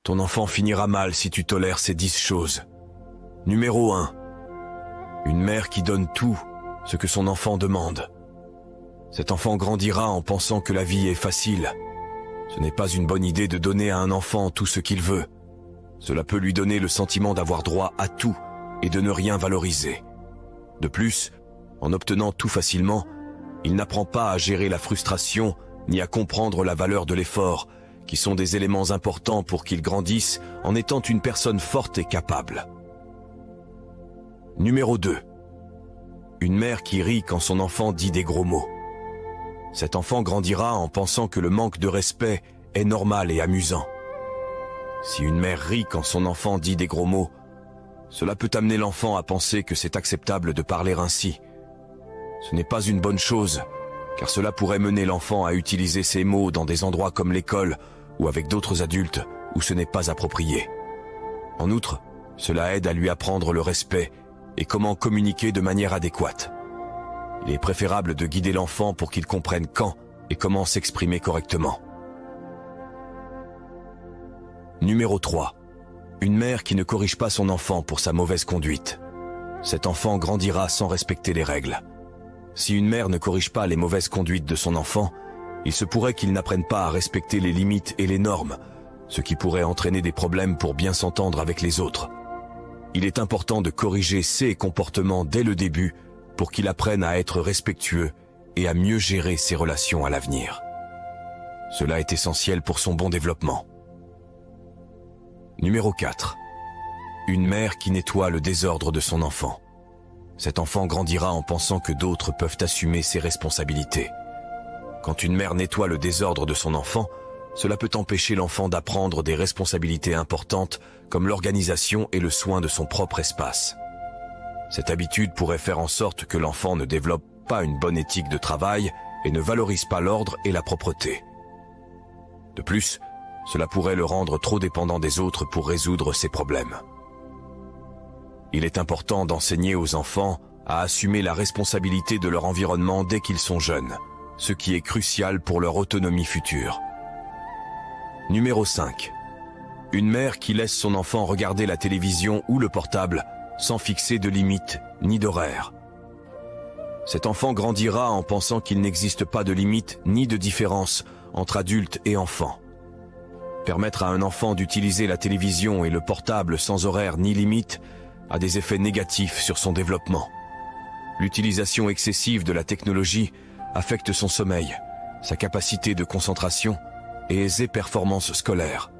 Ton enfant finira mal si tu tolères ces 10 choses. Numéro 1. Une mère qui donne tout ce que son enfant demande. Cet enfant grandira en pensant que la vie est facile. Ce n'est pas une bonne idée de donner à un enfant tout ce qu'il veut. Cela peut lui donner le sentiment d'avoir droit à tout et de ne rien valoriser. De plus, en obtenant tout facilement, il n'apprend pas à gérer la frustration ni à comprendre la valeur de l'effort, qui sont des éléments importants pour qu'il grandisse en étant une personne forte et capable. Numéro 2. Une mère qui rit quand son enfant dit des gros mots. Cet enfant grandira en pensant que le manque de respect est normal et amusant. Si une mère rit quand son enfant dit des gros mots, cela peut amener l'enfant à penser que c'est acceptable de parler ainsi. Ce n'est pas une bonne chose, car cela pourrait mener l'enfant à utiliser ces mots dans des endroits comme l'école ou avec d'autres adultes où ce n'est pas approprié. En outre, cela aide à lui apprendre le respect et comment communiquer de manière adéquate. Il est préférable de guider l'enfant pour qu'il comprenne quand et comment s'exprimer correctement. Numéro 3. Une mère qui ne corrige pas son enfant pour sa mauvaise conduite. Cet enfant grandira sans respecter les règles. Si une mère ne corrige pas les mauvaises conduites de son enfant, il se pourrait qu'il n'apprenne pas à respecter les limites et les normes, ce qui pourrait entraîner des problèmes pour bien s'entendre avec les autres. Il est important de corriger ses comportements dès le début pour qu'il apprenne à être respectueux et à mieux gérer ses relations à l'avenir. Cela est essentiel pour son bon développement. Numéro 4. Une mère qui nettoie le désordre de son enfant. Cet enfant grandira en pensant que d'autres peuvent assumer ses responsabilités. Quand une mère nettoie le désordre de son enfant, cela peut empêcher l'enfant d'apprendre des responsabilités importantes comme l'organisation et le soin de son propre espace. Cette habitude pourrait faire en sorte que l'enfant ne développe pas une bonne éthique de travail et ne valorise pas l'ordre et la propreté. De plus, cela pourrait le rendre trop dépendant des autres pour résoudre ses problèmes. Il est important d'enseigner aux enfants à assumer la responsabilité de leur environnement dès qu'ils sont jeunes, ce qui est crucial pour leur autonomie future. Numéro 5. Une mère qui laisse son enfant regarder la télévision ou le portable sans fixer de limites ni d'horaire. Cet enfant grandira en pensant qu'il n'existe pas de limite ni de différence entre adultes et enfants. Permettre à un enfant d'utiliser la télévision et le portable sans horaire ni limite a des effets négatifs sur son développement. L'utilisation excessive de la technologie affecte son sommeil, sa capacité de concentration et ses performances scolaires.